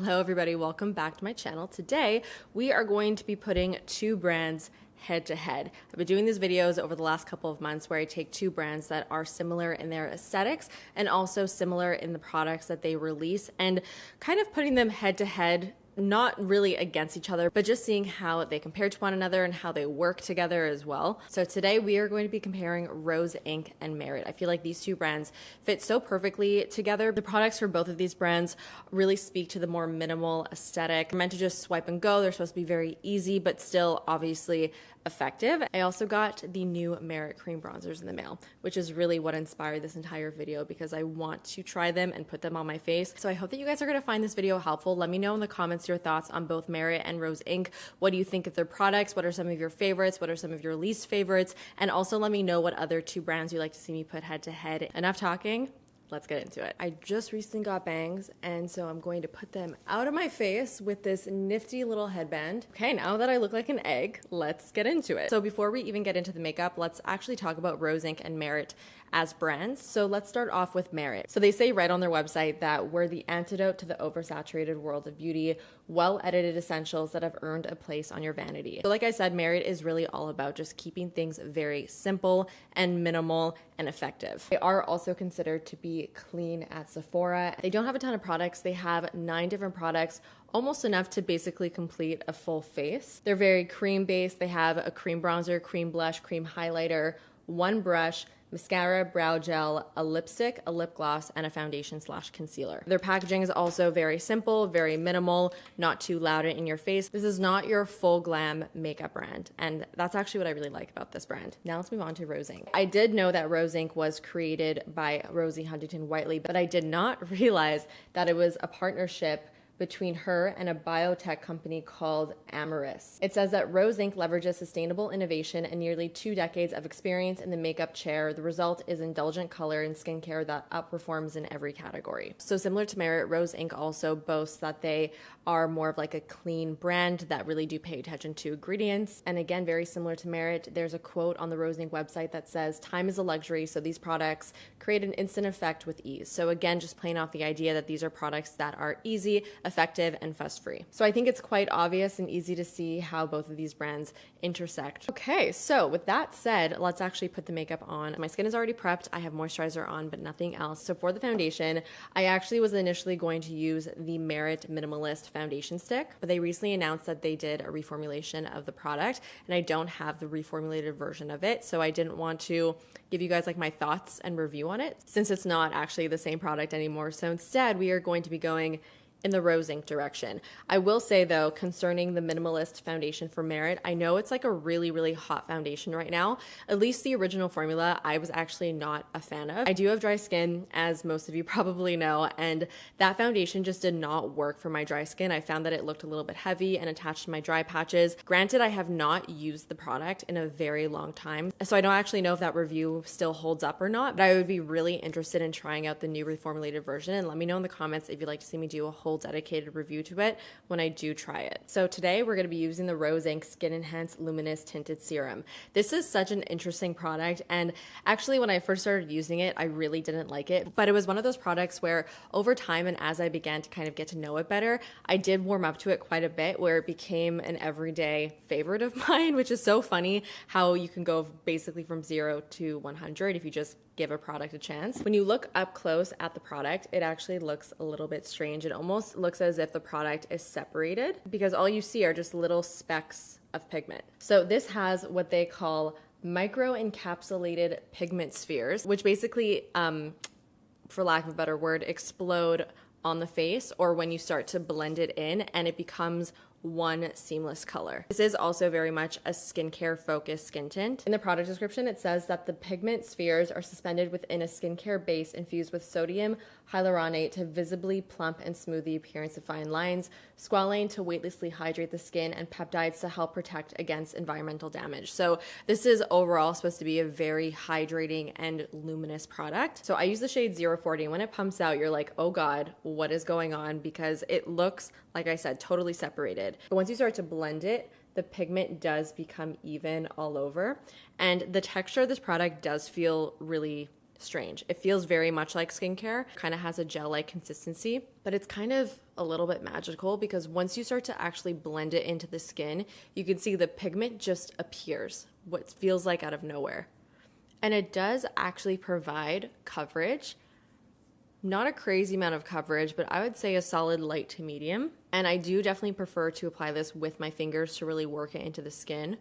Hello everybody, welcome back to my channel. Today we are going to be putting two brands head to head. I've been doing these videos over the last couple of months where I take two brands that are similar in their aesthetics and also similar in the products that they release and kind of putting them head to head, not really against each other, but just seeing how they compare to one another and how they work together as well. So today we are going to be comparing Rose Inc. and Merit. I feel like these two brands fit so perfectly together. The products for both of these brands really speak to the more minimal aesthetic. They're meant to just swipe and go. They're supposed to be very easy, but still obviously effective. I also got the new Merit cream bronzers in the mail, which is really what inspired this entire video because I want to try them and put them on my face. So I hope that you guys are going to find this video helpful. Let me know in the comments your thoughts on both Merit and Rose Inc. What do you think of their products? What are some of your favorites? What are some of your least favorites? And also let me know what other two brands you'd like to see me put head to head. Enough talking. Let's get into it. I just recently got bangs, and so I'm going to put them out of my face with this nifty little headband. Okay, now that I look like an egg, let's get into it. So before we even get into the makeup, let's actually talk about Rose Inc. and Merit as brands. So let's start off with Merit. So they say right on their website that we're the antidote to the oversaturated world of beauty, well-edited essentials that have earned a place on your vanity. So like I said, Merit is really all about just keeping things very simple and minimal and effective. They are also considered to be clean at Sephora. They don't have a ton of products. They have 9 different products, almost enough to basically complete a full face. They're very cream based. They have a cream bronzer, cream blush, cream highlighter, one brush, mascara, brow gel, a lipstick, a lip gloss, and a foundation / concealer. Their packaging is also very simple, very minimal, not too loud and in your face. This is not your full glam makeup brand, and that's actually what I really like about this brand. Now let's move on to Rose Inc. I did know that Rose Inc. was created by Rosie Huntington-Whiteley, but I did not realize that it was a partnership between her and a biotech company called Amyris. It says that Rose Inc. leverages sustainable innovation and nearly 2 decades of experience in the makeup chair. The result is indulgent color and skincare that outperforms in every category. So similar to Merit, Rose Inc. also boasts that they are more of like a clean brand that really do pay attention to ingredients. And again, very similar to Merit, there's a quote on the Rose Inc. website that says, "Time is a luxury, so these products create an instant effect with ease." So again, just playing off the idea that these are products that are easy, effective, and fuss-free. So I think it's quite obvious and easy to see how both of these brands intersect. Okay, so with that said, let's actually put the makeup on. My skin is already prepped. I have moisturizer on, but nothing else. So for the foundation, I actually was initially going to use the Merit Minimalist foundation stick, but they recently announced that they did a reformulation of the product, and I don't have the reformulated version of it, so I didn't want to give you guys like my thoughts and review on it since it's not actually the same product anymore. So instead, we are going to be going in the Rose Inc. direction. I will say though, concerning the Minimalist foundation for Merit, I know it's like a really, really hot foundation right now. At least the original formula, I was actually not a fan of. I do have dry skin, as most of you probably know, and that foundation just did not work for my dry skin. I found that it looked a little bit heavy and attached to my dry patches. Granted, I have not used the product in a very long time, so I don't actually know if that review still holds up or not, but I would be really interested in trying out the new reformulated version, and let me know in the comments if you'd like to see me do a whole dedicated review to it when I do try it. So today we're going to be using the Rose Inc. Skin Enhance Luminous Tinted Serum. This is such an interesting product, and actually when I first started using it, I really didn't like it, but it was one of those products where over time and as I began to kind of get to know it better, I did warm up to it quite a bit where it became an everyday favorite of mine, which is so funny how you can go basically from 0 to 100 if you just give a product a chance. When you look up close at the product, it actually looks a little bit strange. It almost looks as if the product is separated because all you see are just little specks of pigment. So this has what they call micro-encapsulated pigment spheres, which basically, for lack of a better word, explode on the face or when you start to blend it in and it becomes one seamless color. This is also very much a skincare focused skin tint. In the product description, it says that the pigment spheres are suspended within a skincare base infused with sodium hyaluronate to visibly plump and smooth the appearance of fine lines, squalane to weightlessly hydrate the skin, and peptides to help protect against environmental damage. So this is overall supposed to be a very hydrating and luminous product. So I use the shade 040, and when it pumps out, you're like, oh God, what is going on? Because it looks, like I said, totally separated. But once you start to blend it, the pigment does become even all over. And the texture of this product does feel really strange. It feels very much like skincare, kind of has a gel-like consistency, but it's kind of a little bit magical because once you start to actually blend it into the skin, you can see the pigment just appears, what feels like out of nowhere. And it does actually provide coverage. Not a crazy amount of coverage, but I would say a solid light to medium. And I do definitely prefer to apply this with my fingers to really work it into the skin.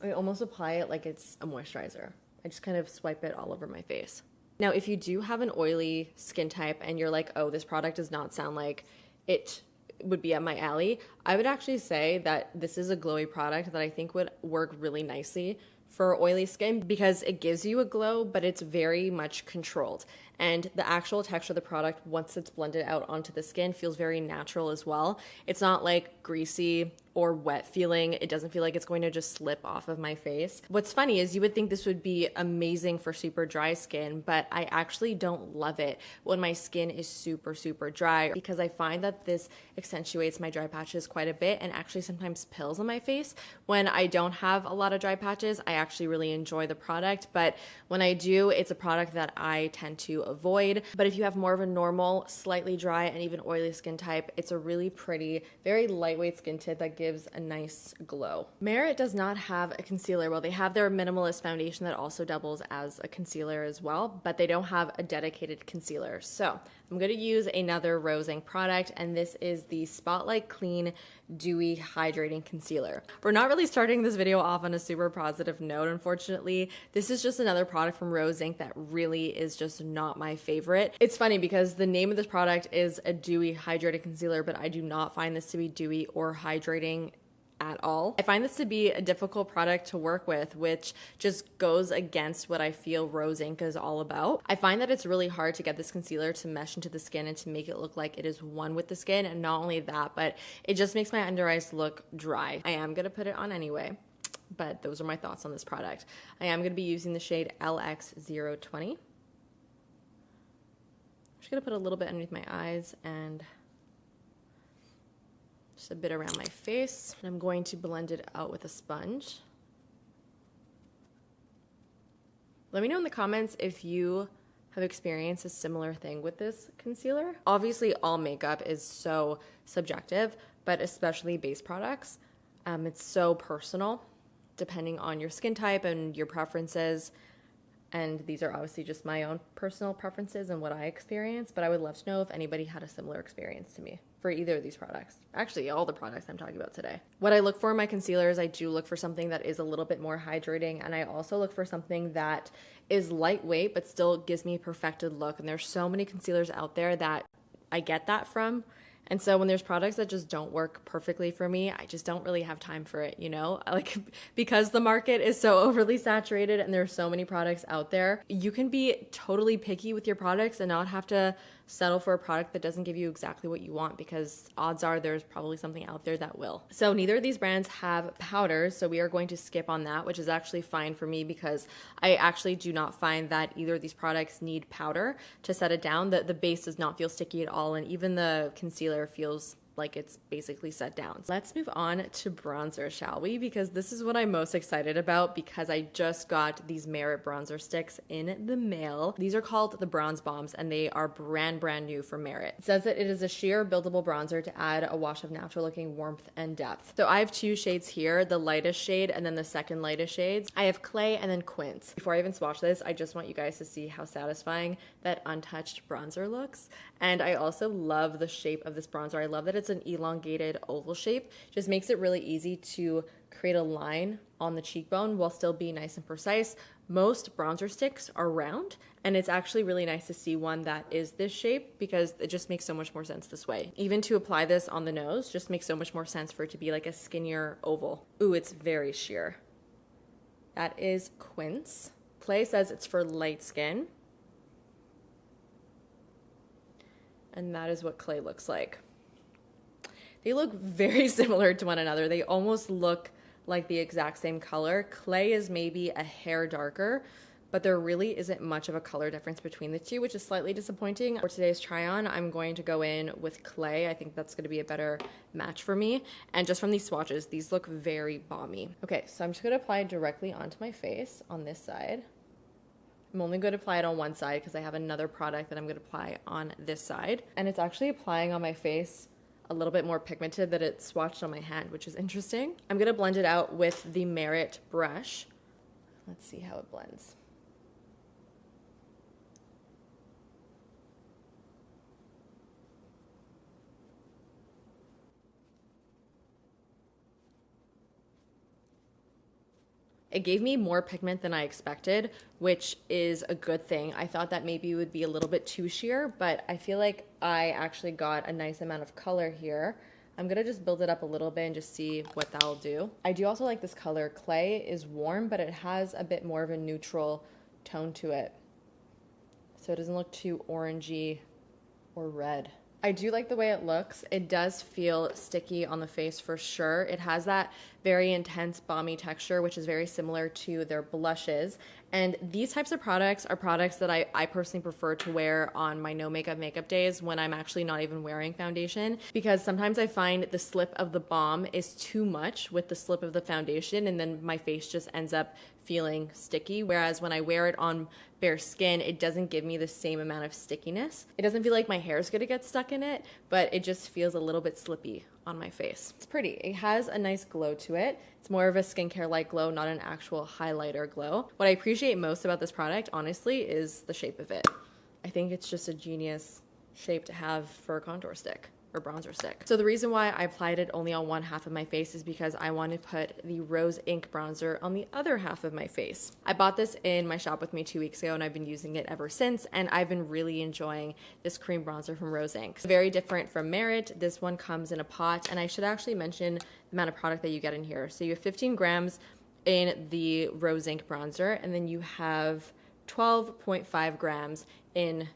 I almost apply it like it's a moisturizer. I just kind of swipe it all over my face. Now, if you do have an oily skin type and you're like, oh, this product does not sound like it would be up my alley, I would actually say that this is a glowy product that I think would work really nicely for oily skin because it gives you a glow, but it's very much controlled. And the actual texture of the product, once it's blended out onto the skin, feels very natural as well. It's not like greasy or wet feeling. It doesn't feel like it's going to just slip off of my face. What's funny is you would think this would be amazing for super dry skin, but I actually don't love it when my skin is super, super dry because I find that this accentuates my dry patches quite a bit and actually sometimes pills on my face. When I don't have a lot of dry patches, I actually really enjoy the product, but when I do, it's a product that I tend to avoid. But if you have more of a normal, slightly dry and even oily skin type, it's a really pretty, very lightweight skin tint that gives a nice glow. Merit does not have a concealer. Well, they have their minimalist foundation that also doubles as a concealer as well, but they don't have a dedicated concealer. So I'm going to use another Rose Inc product, and this is the Spotlight Clean Dewy Hydrating Concealer. We're not really starting this video off on a super positive note, unfortunately. This is just another product from Rose Inc that really is just not my favorite. It's funny because the name of this product is a dewy hydrating concealer, but I do not find this to be dewy or hydrating at all. I find this to be a difficult product to work with, which just goes against what I feel Rose Inc is all about. I find that it's really hard to get this concealer to mesh into the skin and to make it look like it is one with the skin. And not only that, but it just makes my under eyes look dry. I am gonna put it on anyway, but those are my thoughts on this product. I am gonna be using the shade LX020. I'm just gonna put a little bit underneath my eyes and just a bit around my face. And I'm going to blend it out with a sponge. Let me know in the comments if you have experienced a similar thing with this concealer. Obviously, all makeup is so subjective, but especially base products. It's so personal depending on your skin type and your preferences. And these are obviously just my own personal preferences and what I experience, but I would love to know if anybody had a similar experience to me for either of these products. Actually, all the products I'm talking about today. What I look for in my concealers, I do look for something that is a little bit more hydrating, and I also look for something that is lightweight but still gives me a perfected look. And there's so many concealers out there that I get that from. And so when there's products that just don't work perfectly for me, I just don't really have time for it, you know? Like, because the market is so overly saturated and there's so many products out there, you can be totally picky with your products and not have to settle for a product that doesn't give you exactly what you want, because odds are there's probably something out there that will. So neither of these brands have powders, so we are going to skip on that, which is actually fine for me because I actually do not find that either of these products need powder to set it down. The base does not feel sticky at all, and even the concealer feels like it's basically set down. Let's move on to bronzer, shall we? Because this is what I'm most excited about because I just got these Merit bronzer sticks in the mail. These are called the Bronze Bombs and they are brand new for Merit. It says that it is a sheer buildable bronzer to add a wash of natural looking warmth and depth. So I have two shades here, the lightest shade and then the second lightest shades. I have Clay and then Quince. Before I even swatch this, I just want you guys to see how satisfying that untouched bronzer looks. And I also love the shape of this bronzer. I love that it's an elongated oval shape. Just makes it really easy to create a line on the cheekbone while still being nice and precise. Most bronzer sticks are round, and it's actually really nice to see one that is this shape because it just makes so much more sense this way. Even to apply this on the nose just makes so much more sense for it to be like a skinnier oval. Ooh, it's very sheer. That is Quince. Clay says it's for light skin. And that is what Clay looks like. They look very similar to one another. They almost look like the exact same color. Clay is maybe a hair darker, but there really isn't much of a color difference between the two, which is slightly disappointing. For today's try on, I'm going to go in with Clay. I think that's gonna be a better match for me. And just from these swatches, these look very balmy. Okay, so I'm just gonna apply it directly onto my face on this side. I'm only going to apply it on one side because I have another product that I'm going to apply on this side. And it's actually applying on my face a little bit more pigmented than it swatched on my hand, which is interesting. I'm going to blend it out with the Merit brush. Let's see how it blends. It gave me more pigment than I expected, which is a good thing. I thought that maybe it would be a little bit too sheer, but I feel like I actually got a nice amount of color here. I'm gonna just build it up a little bit and just see what that'll do. I do also like this color. Clay is warm, but it has a bit more of a neutral tone to it. So it doesn't look too orangey or red. I do like the way it looks. It does feel sticky on the face for sure. It has that very intense balmy texture, which is very similar to their blushes. And these types of products are products that I personally prefer to wear on my no makeup days when I'm actually not even wearing foundation, because sometimes I find the slip of the balm is too much with the slip of the foundation, and then my face just ends up feeling sticky. Whereas when I wear it on bare skin, it doesn't give me the same amount of stickiness. It doesn't feel like my hair is gonna get stuck in it, but it just feels a little bit slippy on my face. It's pretty. It has a nice glow to it. It's more of a skincare-like glow, not an actual highlighter glow. What I appreciate most about this product, honestly, is the shape of it. I think it's just a genius shape to have for a contour stick or bronzer stick. So the reason why I applied it only on one half of my face is because I want to put the Rose Ink bronzer on the other half of my face. I bought this in my shop with me 2 weeks ago and I've been using it ever since, and I've been really enjoying this cream bronzer from Rose Ink. It's very different from Merit. This one comes in a pot, and I should actually mention the amount of product that you get in here. So you have 15 grams in the Rose Ink bronzer, and then you have 12.5 grams in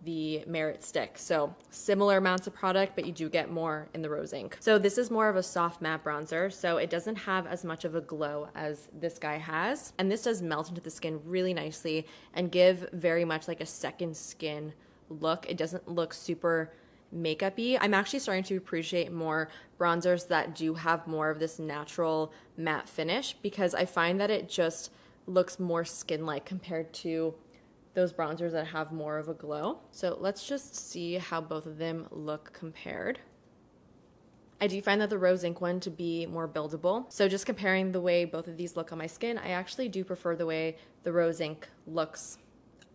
the Merit stick. So similar amounts of product, but you do get more in the Rose Ink. So this is more of a soft matte bronzer, so it doesn't have as much of a glow as this guy has. And this does melt into the skin really nicely and give very much like a second skin look. It doesn't look super makeup-y. I'm actually starting to appreciate more bronzers that do have more of this natural matte finish, because I find that it just looks more skin-like compared to those bronzers that have more of a glow. So let's just see how both of them look compared. I do find that the Rose Ink one to be more buildable. So just comparing the way both of these look on my skin, I actually do prefer the way the Rose Ink looks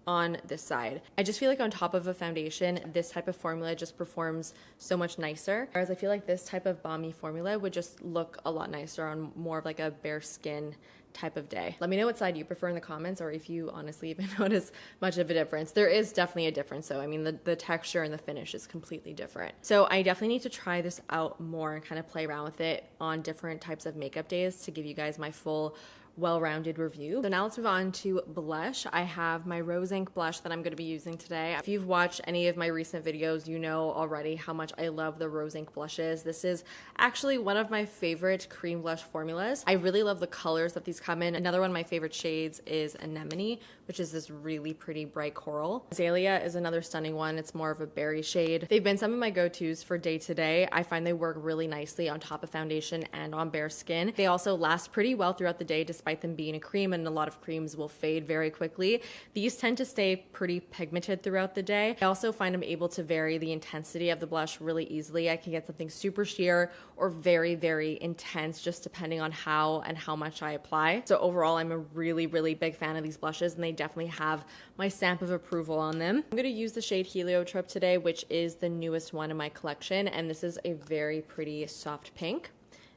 on this side. I just feel like on top of a foundation, this type of formula just performs so much nicer. Whereas I feel like this type of balmy formula would just look a lot nicer on more of like a bare skin type of day. Let me know what side you prefer in the comments, or if you honestly even notice much of a difference. There is definitely a difference though. I mean, the texture and the finish is completely different. So I definitely need to try this out more and kind of play around with it on different types of makeup days to give you guys my full well-rounded review. So now let's move on to blush. I have my Rose Ink blush that I'm going to be using today. If you've watched any of my recent videos, you know already how much I love the Rose Ink blushes. This is actually one of my favorite cream blush formulas. I really love the colors that these come in. Another one of my favorite shades is Anemone, which is this really pretty bright coral. Azalea is another stunning one. It's more of a berry shade. They've been some of my go-tos for day to day. I find they work really nicely on top of foundation and on bare skin. They also last pretty well throughout the day, despite them being a cream, and a lot of creams will fade very quickly. These tend to stay pretty pigmented throughout the day. I also find I'm able to vary the intensity of the blush really easily. I can get something super sheer or very, very intense, just depending on how and how much I apply. So overall, I'm a really, really big fan of these blushes, and they definitely have my stamp of approval on them. I'm going to use the shade Heliotrope today, which is the newest one in my collection, and this is a very pretty soft pink.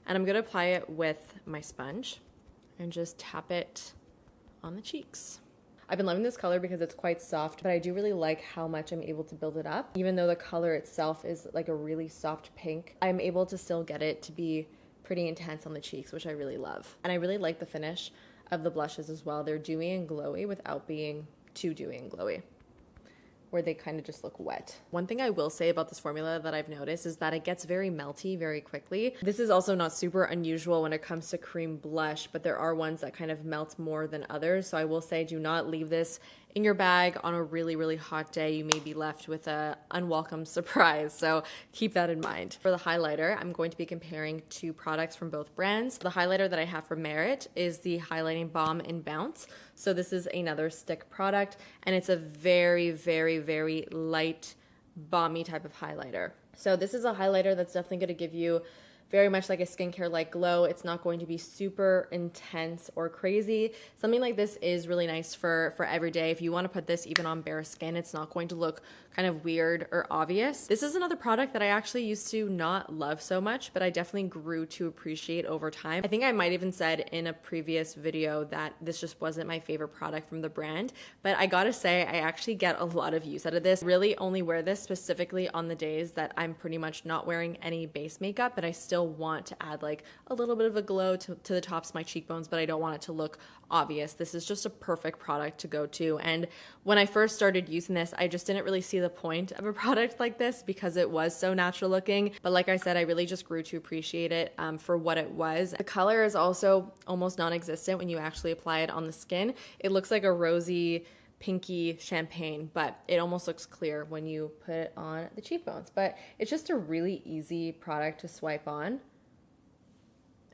And I'm going to apply it with my sponge and just tap it on the cheeks. I've been loving this color because it's quite soft, but I do really like how much I'm able to build it up. Even though the color itself is like a really soft pink, I'm able to still get it to be pretty intense on the cheeks, which I really love. And I really like the finish of the blushes as well. They're dewy and glowy without being too dewy and glowy, where they kind of just look wet. One thing I will say about this formula that I've noticed is that it gets very melty very quickly. This is also not super unusual when it comes to cream blush, but there are ones that kind of melt more than others. So I will say, do not leave this in your bag on a really, really hot day, you may be left with a unwelcome surprise. So keep that in mind. For the highlighter, I'm going to be comparing two products from both brands. The highlighter that I have from Merit is the Highlighting Balm in Bounce. So this is another stick product, and it's a very, very, very light, balmy type of highlighter. So this is a highlighter that's definitely going to give you very much like a skincare-like glow. It's not going to be super intense or crazy. Something like this is really nice for every day. If you want to put this even on bare skin, it's not going to look kind of weird or obvious. This is another product that I actually used to not love so much, but I definitely grew to appreciate over time. I think I might even said in a previous video that this just wasn't my favorite product from the brand, but I gotta say, I actually get a lot of use out of this. Really only wear this specifically on the days that I'm pretty much not wearing any base makeup, but I still want to add like a little bit of a glow to the tops of my cheekbones, but I don't want it to look obvious. This is just a perfect product to go to. And when I first started using this, I just didn't really see the point of a product like this because it was so natural looking. But like I said, I really just grew to appreciate it for what it was. The color is also almost non-existent when you actually apply it on the skin. It looks like a rosy, pinky champagne, but it almost looks clear when you put it on the cheekbones. But it's just a really easy product to swipe on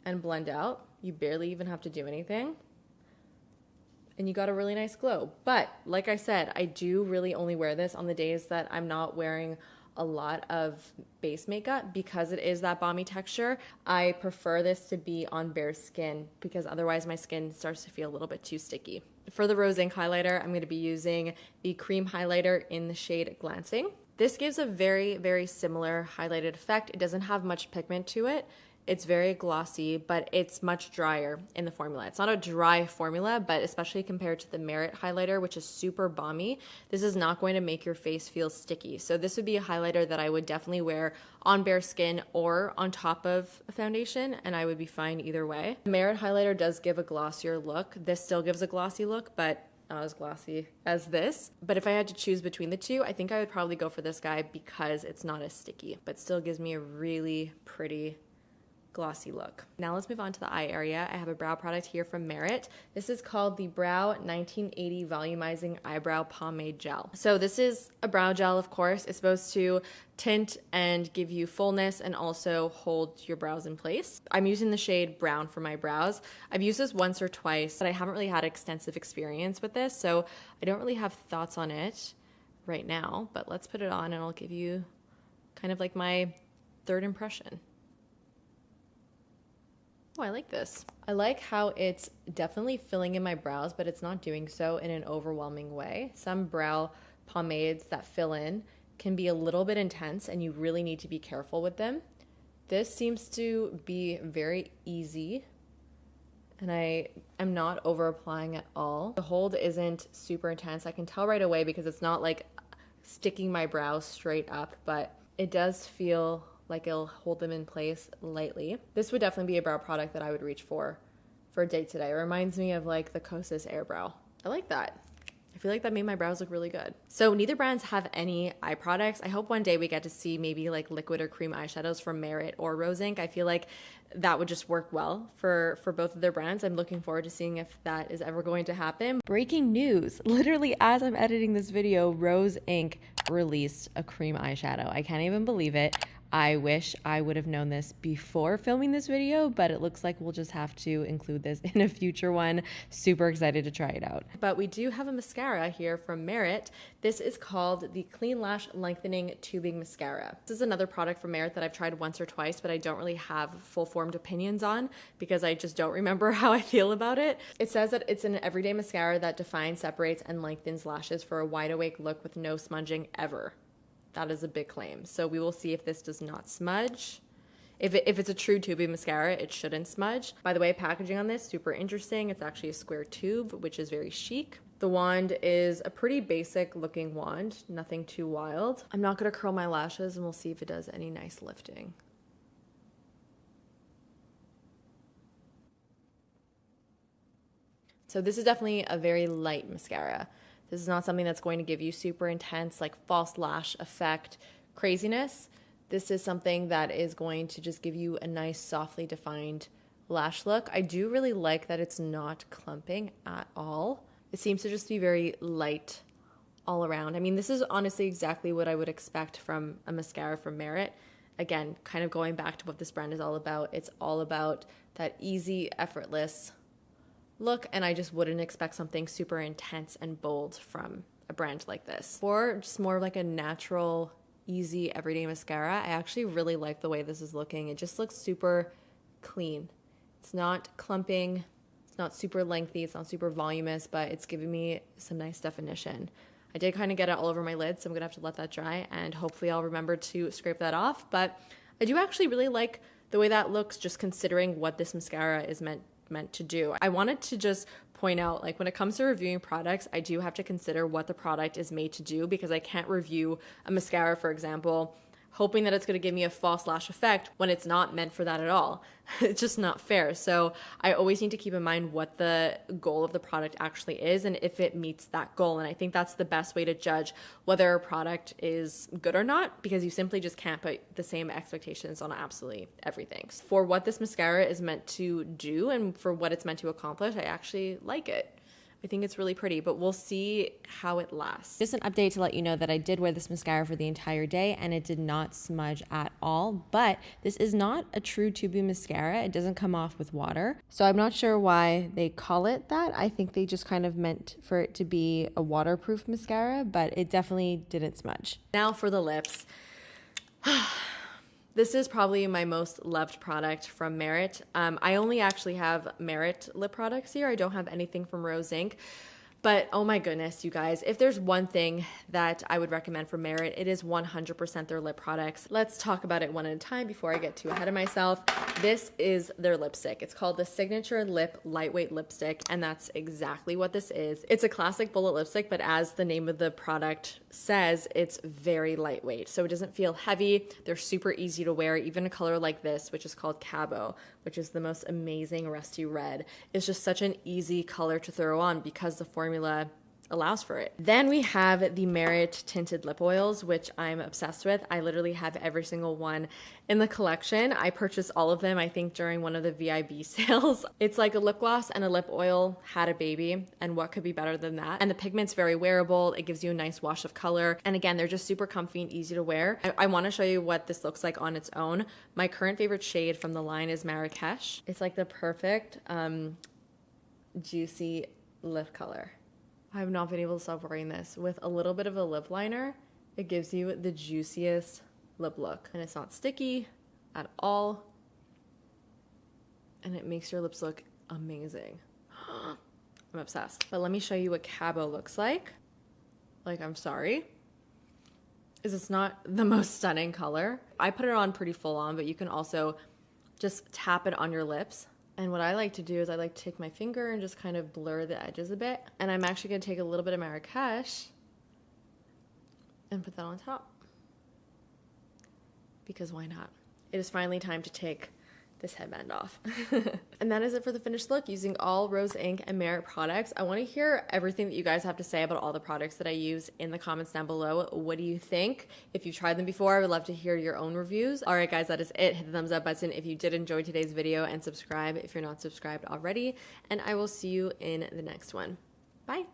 and blend out. You barely even have to do anything, and you got a really nice glow. But like I said, I do really only wear this on the days that I'm not wearing a lot of base makeup because it is that balmy texture. I prefer this to be on bare skin because otherwise my skin starts to feel a little bit too sticky. For the rose ink highlighter, I'm going to be using the cream highlighter in the shade Glancing. This gives a very, very similar highlighted effect. It doesn't have much pigment to it. It's very glossy, but it's much drier in the formula. It's not a dry formula, but especially compared to the Merit highlighter, which is super balmy, this is not going to make your face feel sticky. So this would be a highlighter that I would definitely wear on bare skin or on top of a foundation, and I would be fine either way. The Merit highlighter does give a glossier look. This still gives a glossy look, but not as glossy as this. But if I had to choose between the two, I think I would probably go for this guy because it's not as sticky, but still gives me a really pretty glossy look. Now let's move on to the eye area. I have a brow product here from Merit. This is called the Brow 1980 Volumizing Eyebrow Pomade Gel. So this is a brow gel, of course. It's supposed to tint and give you fullness and also hold your brows in place. I'm using the shade Brown for my brows. I've used this once or twice, but I haven't really had extensive experience with this, so I don't really have thoughts on it right now, but let's put it on and I'll give you kind of like my third impression. Oh, I like this. I like how it's definitely filling in my brows, but it's not doing so in an overwhelming way. Some brow pomades that fill in can be a little bit intense and you really need to be careful with them. This seems to be very easy and I am not over applying at all. The hold isn't super intense. I can tell right away because it's not like sticking my brows straight up, but it does feel like it'll hold them in place lightly. This would definitely be a brow product that I would reach for a day today. It reminds me of like the Kosas Air Brow. I like that. I feel like that made my brows look really good. So neither brands have any eye products. I hope one day we get to see maybe like liquid or cream eyeshadows from Merit or Rose Ink. I feel like that would just work well for both of their brands. I'm looking forward to seeing if that is ever going to happen. Breaking news. Literally as I'm editing this video, Rose Ink released a cream eyeshadow. I can't even believe it. I wish I would have known this before filming this video, but it looks like we'll just have to include this in a future one. Super excited to try it out. But we do have a mascara here from Merit. This is called the Clean Lash Lengthening Tubing Mascara. This is another product from Merit that I've tried once or twice, but I don't really have full-formed opinions on because I just don't remember how I feel about it. It says that it's an everyday mascara that defines, separates, and lengthens lashes for a wide-awake look with no smudging ever. That is a big claim. So we will see if this does not smudge. If it's a true tubing mascara, it shouldn't smudge. By the way, packaging on this, super interesting. It's actually a square tube, which is very chic. The wand is a pretty basic looking wand, nothing too wild. I'm not gonna curl my lashes and we'll see if it does any nice lifting. So this is definitely a very light mascara. This is not something that's going to give you super intense, like false lash effect craziness. This is something that is going to just give you a nice, softly defined lash look. I do really like that it's not clumping at all. It seems to just be very light all around. I mean, this is honestly exactly what I would expect from a mascara from Merit. Again, kind of going back to what this brand is all about. It's all about that easy, effortless look, and I just wouldn't expect something super intense and bold from a brand like this. For just more like a natural, easy, everyday mascara, I actually really like the way this is looking. It just looks super clean. It's not clumping, it's not super lengthy, it's not super voluminous, but it's giving me some nice definition. I did kind of get it all over my lid, so I'm gonna have to let that dry, and hopefully I'll remember to scrape that off. But I do actually really like the way that looks, just considering what this mascara is meant to do. I wanted to just point out, like, when it comes to reviewing products, I do have to consider what the product is made to do, because I can't review a mascara, for example, hoping that it's going to give me a false lash effect when it's not meant for that at all. It's just not fair. So I always need to keep in mind what the goal of the product actually is and if it meets that goal. And I think that's the best way to judge whether a product is good or not, because you simply just can't put the same expectations on absolutely everything. For what this mascara is meant to do and for what it's meant to accomplish, I actually like it. I think it's really pretty, but we'll see how it lasts. Just an update to let you know that I did wear this mascara for the entire day and it did not smudge at all, but this is not a true tubey mascara. It doesn't come off with water. So I'm not sure why they call it that. I think they just kind of meant for it to be a waterproof mascara, but it definitely didn't smudge. Now for the lips. This is probably my most loved product from Merit. I only actually have Merit lip products here. I don't have anything from Rose Inc. But oh my goodness, you guys, if there's one thing that I would recommend for Merit, it is 100% their lip products. Let's talk about it one at a time before I get too ahead of myself. This is their lipstick. It's called the Signature Lip Lightweight Lipstick, and that's exactly what this is. It's a classic bullet lipstick, but as the name of the product says, it's very lightweight. So it doesn't feel heavy. They're super easy to wear. Even a color like this, which is called Cabo, which is the most amazing rusty red, is just such an easy color to throw on because the formula allows for it. Then we have the Merit tinted lip oils, which I'm obsessed with. I literally have every single one in the collection. I purchased all of them, I think, during one of the VIB sales. It's like a lip gloss and a lip oil had a baby, and what could be better than that? And the pigment's very wearable. It gives you a nice wash of color. And again, they're just super comfy and easy to wear. I want to show you what this looks like on its own. My current favorite shade from the line is Marrakesh. It's like the perfect juicy lip color. I have not been able to stop wearing this. With a little bit of a lip liner, it gives you the juiciest lip look. And it's not sticky at all. And it makes your lips look amazing. I'm obsessed. But let me show you what Cabo looks like. Like, I'm sorry. It's not the most stunning color. I put it on pretty full on, but you can also just tap it on your lips. And what I like to do is I like to take my finger and just kind of blur the edges a bit. And I'm actually going to take a little bit of Marrakesh and put that on top. Because why not? It is finally time to take this headband off. And that is it for the finished look using all Rose Inc. and Merit products. I want to hear everything that you guys have to say about all the products that I use in the comments down below. What do you think? If you've tried them before, I would love to hear your own reviews. All right, guys, that is it. Hit the thumbs up button if you did enjoy today's video and subscribe if you're not subscribed already. And I will see you in the next one. Bye.